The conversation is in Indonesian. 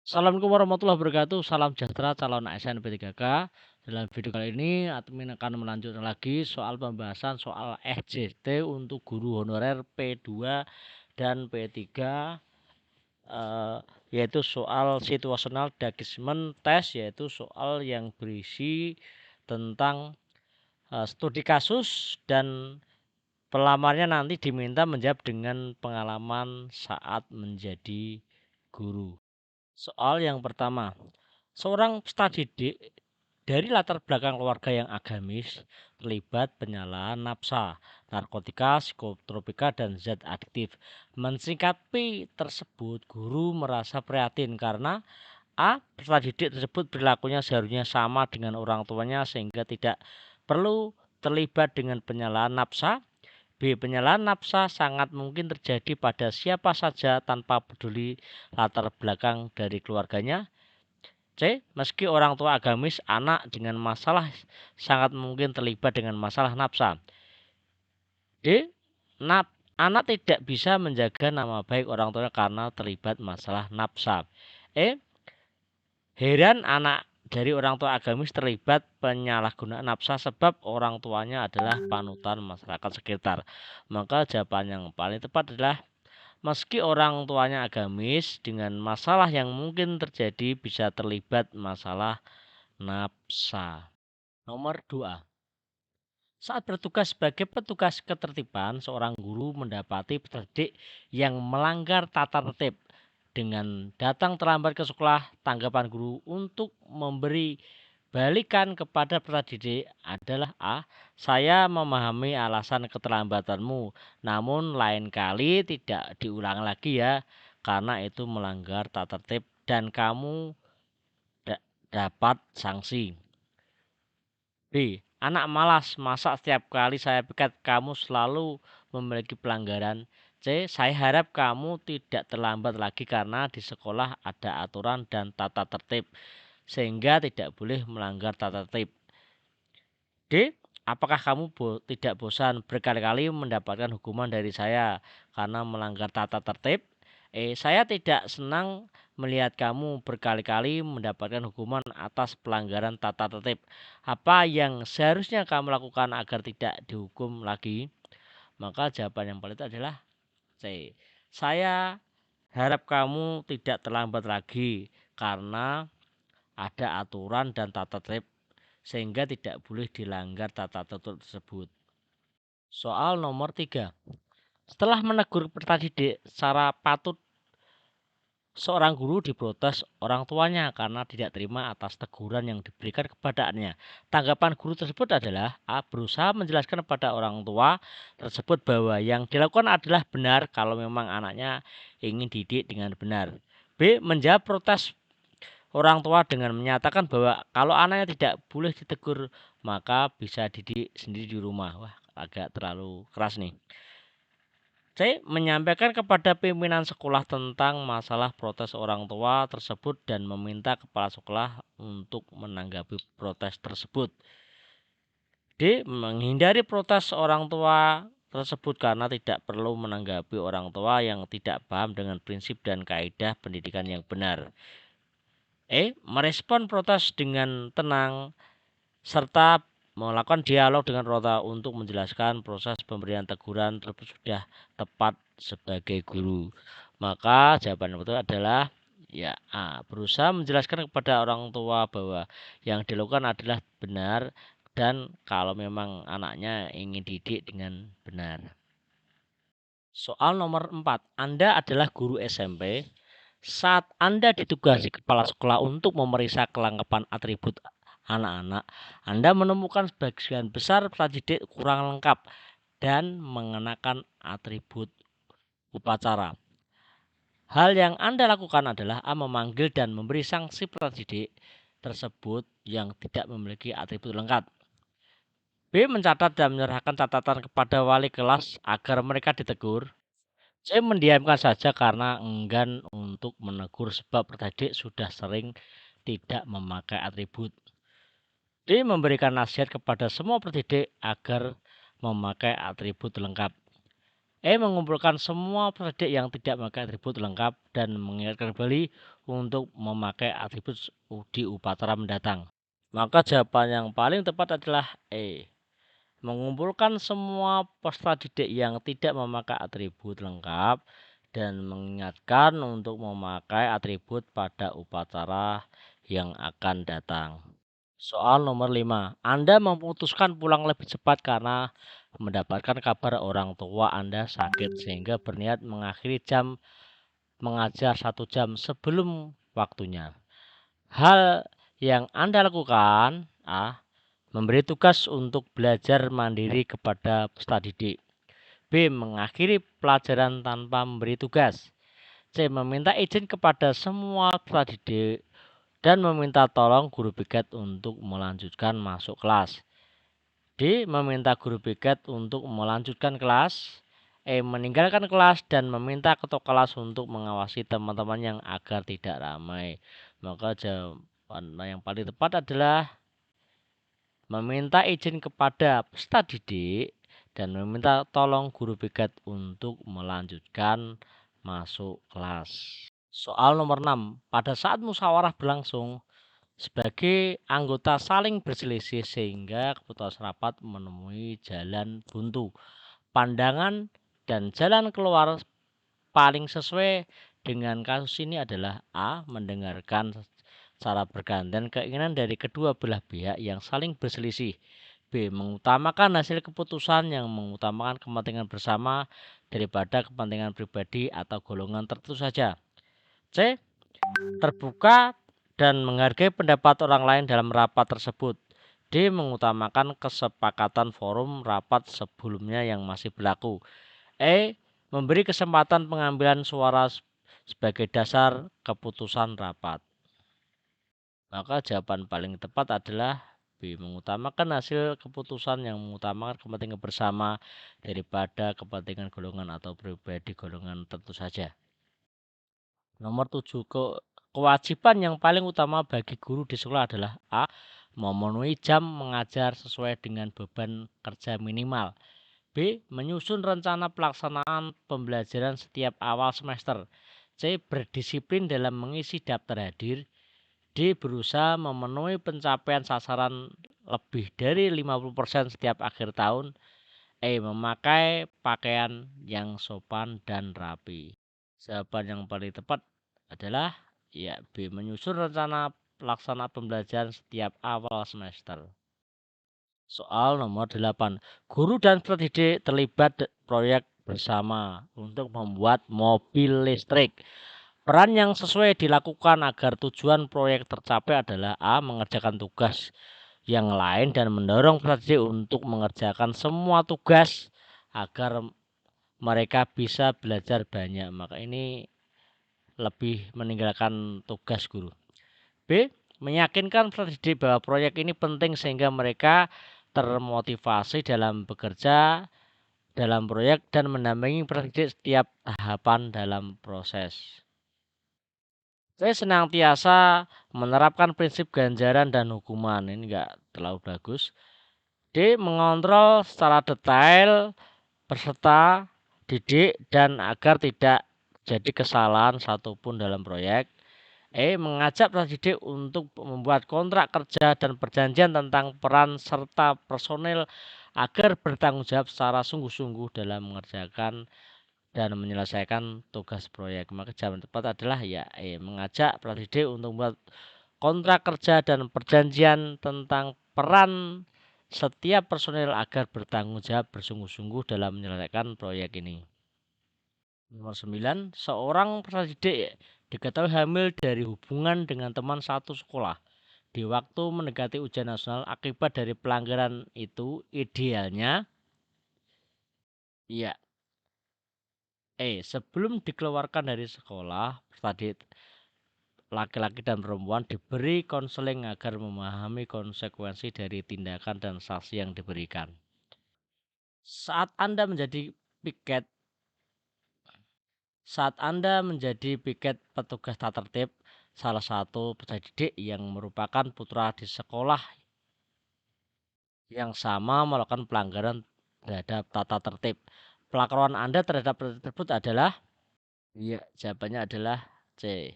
Assalamualaikum warahmatullahi wabarakatuh. Salam sejahtera calon ASN P3K. Dalam video kali ini admin akan melanjutkan lagi soal pembahasan soal SJT untuk guru honorer P2 dan P3, yaitu soal situational judgment test, yaitu soal yang berisi tentang studi kasus dan pelamarnya nanti diminta menjawab dengan pengalaman saat menjadi guru. Soal yang pertama, seorang peserta didik dari latar belakang keluarga yang agamis terlibat penyalahan nafsa, narkotika, psikotropika, dan zat adiktif. Mensikapi tersebut, guru merasa prihatin karena A. Peserta didik tersebut perilakunya seharusnya sama dengan orang tuanya sehingga tidak perlu terlibat dengan penyalahan nafsa. B. Penyalahan nafsa sangat mungkin terjadi pada siapa saja tanpa peduli latar belakang dari keluarganya. C. Meski orang tua agamis, anak dengan masalah sangat mungkin terlibat dengan masalah nafsa. D. Anak tidak bisa menjaga nama baik orang tuanya karena terlibat masalah nafsa. E. Heran anak dari orang tua agamis terlibat penyalahgunaan nafsa sebab orang tuanya adalah panutan masyarakat sekitar. Maka jawaban yang paling tepat adalah meski orang tuanya agamis, dengan masalah yang mungkin terjadi bisa terlibat masalah nafsa. Nomor 2. Saat bertugas sebagai petugas ketertiban, seorang guru mendapati peserta didik yang melanggar tata tertib dengan datang terlambat ke sekolah. Tanggapan guru untuk memberi balikan kepada peserta didik adalah A. Saya memahami alasan keterlambatanmu, namun lain kali tidak diulang lagi ya, karena itu melanggar tata tertib dan kamu dapat sanksi. B. Anak malas, masa setiap kali saya pikat kamu selalu memiliki pelanggaran. C. Saya harap kamu tidak terlambat lagi karena di sekolah ada aturan dan tata tertib sehingga tidak boleh melanggar tata tertib. D. Apakah kamu tidak bosan berkali-kali mendapatkan hukuman dari saya karena melanggar tata tertib? Saya tidak senang melihat kamu berkali-kali mendapatkan hukuman atas pelanggaran tata tertib. Apa yang seharusnya kamu lakukan agar tidak dihukum lagi? Maka jawaban yang paling itu adalah C. Saya harap kamu tidak terlambat lagi karena ada aturan dan tata tertib sehingga tidak boleh dilanggar tata tertib tersebut. Soal nomor 3. Setelah menegur peserta didik secara patut, seorang guru diprotes orang tuanya karena tidak terima atas teguran yang diberikan kepadanya. Tanggapan guru tersebut adalah A. Berusaha menjelaskan kepada orang tua tersebut bahwa yang dilakukan adalah benar kalau memang anaknya ingin didik dengan benar. B. Menjawab protes orang tua dengan menyatakan bahwa kalau anaknya tidak boleh ditegur maka bisa didik sendiri di rumah. Wah, agak terlalu keras nih. C. Menyampaikan kepada pimpinan sekolah tentang masalah protes orang tua tersebut dan meminta kepala sekolah untuk menanggapi protes tersebut. D. Menghindari protes orang tua tersebut karena tidak perlu menanggapi orang tua yang tidak paham dengan prinsip dan kaidah pendidikan yang benar. Merespon protes dengan tenang serta melakukan dialog dengan orang tua untuk menjelaskan proses pemberian teguran tersebut sudah tepat sebagai guru. Maka jawaban yang betul adalah ya A. Berusaha menjelaskan kepada orang tua bahwa yang dilakukan adalah benar dan kalau memang anaknya ingin didik dengan benar. Soal nomor 4. Anda adalah guru SMP. Saat Anda ditugasi kepala sekolah untuk memeriksa kelengkapan atribut anak-anak, Anda menemukan sebagian besar peserta didik kurang lengkap dan mengenakan atribut upacara. Hal yang Anda lakukan adalah A. Memanggil dan memberi sanksi peserta didik tersebut yang tidak memiliki atribut lengkap. B. Mencatat dan menyerahkan catatan kepada wali kelas agar mereka ditegur. Saya mendiamkan saja karena enggan untuk menegur sebab peserta didik sudah sering tidak memakai atribut. D. Memberikan nasihat kepada semua peserta didik agar memakai atribut lengkap. Mengumpulkan semua peserta didik yang tidak memakai atribut lengkap dan mengingatkan kembali untuk memakai atribut di upacara mendatang. Maka jawaban yang paling tepat adalah E. Mengumpulkan semua peserta didik yang tidak memakai atribut lengkap dan mengingatkan untuk memakai atribut pada upacara yang akan datang. Soal nomor 5. Anda memutuskan pulang lebih cepat karena mendapatkan kabar orang tua Anda sakit sehingga berniat mengakhiri jam mengajar 1 jam sebelum waktunya. Hal yang Anda lakukan A. Memberi tugas untuk belajar mandiri kepada peserta didik. B. Mengakhiri pelajaran tanpa memberi tugas. C. Meminta izin kepada semua peserta didik dan meminta tolong guru piket untuk melanjutkan masuk kelas. D. Meminta guru piket untuk melanjutkan kelas. E. Meninggalkan kelas dan meminta ketua kelas untuk mengawasi teman-teman yang agar tidak ramai. Maka jawaban yang paling tepat adalah meminta izin kepada peserta didik dan meminta tolong guru piket untuk melanjutkan masuk kelas. Soal nomor 6. Pada saat musyawarah berlangsung, sebagai anggota saling berselisih sehingga keputusan rapat menemui jalan buntu. Pandangan dan jalan keluar paling sesuai dengan kasus ini adalah A. Mendengarkan secara bergantian keinginan dari kedua belah pihak yang saling berselisih. B. Mengutamakan hasil keputusan yang mengutamakan kepentingan bersama daripada kepentingan pribadi atau golongan tertentu saja. C. Terbuka dan menghargai pendapat orang lain dalam rapat tersebut. D. Mengutamakan kesepakatan forum rapat sebelumnya yang masih berlaku. E. Memberi kesempatan pengambilan suara sebagai dasar keputusan rapat. Maka jawaban paling tepat adalah B. Mengutamakan hasil keputusan yang mengutamakan kepentingan bersama daripada kepentingan golongan atau pribadi golongan tentu saja. Nomor 7. Kewajiban yang paling utama bagi guru di sekolah adalah A. Memenuhi jam mengajar sesuai dengan beban kerja minimal. B. Menyusun rencana pelaksanaan pembelajaran setiap awal semester. C. Berdisiplin dalam mengisi daftar hadir. D. Berusaha memenuhi pencapaian sasaran lebih dari 50% setiap akhir tahun. E. Memakai pakaian yang sopan dan rapi. Jawaban yang paling tepat adalah ya B. Menyusun rencana pelaksanaan pembelajaran setiap awal semester. Soal nomor 8. Guru dan peserta didik terlibat proyek bersama untuk membuat mobil listrik. Peran yang sesuai dilakukan agar tujuan proyek tercapai adalah A. Mengerjakan tugas yang lain dan mendorong peserta didik untuk mengerjakan semua tugas agar mereka bisa belajar banyak. Maka ini lebih meninggalkan tugas guru. B. Meyakinkan peserta didik bahwa proyek ini penting sehingga mereka termotivasi dalam bekerja dalam proyek dan mendampingi peserta didik setiap tahapan dalam proses. Saya senantiasa menerapkan prinsip ganjaran dan hukuman. Ini enggak terlalu bagus. D. Mengontrol secara detail peserta didik dan agar tidak jadi kesalahan satupun dalam proyek. Mengajak peserta didik untuk membuat kontrak kerja dan perjanjian tentang peran serta personel agar bertanggung jawab secara sungguh-sungguh dalam mengerjakan dan menyelesaikan tugas proyek. Maka jawaban tepat adalah ya mengajak peserta didik untuk membuat kontrak kerja dan perjanjian tentang peran setiap personel agar bertanggung jawab bersungguh-sungguh dalam menyelesaikan proyek ini. Nomor 9. Seorang peserta didik diketahui hamil dari hubungan dengan teman satu sekolah. Di waktu mendekati ujian nasional akibat dari pelanggaran itu idealnya ya sebelum dikeluarkan dari sekolah, peserta didik laki-laki dan perempuan diberi konseling agar memahami konsekuensi dari tindakan dan sanksi yang diberikan. Saat Anda menjadi piket petugas tata tertib, salah satu peserta didik yang merupakan putra di sekolah yang sama melakukan pelanggaran terhadap tata tertib. pelakroan Anda terhadap proyek tersebut adalah? Iya, jawabannya adalah C.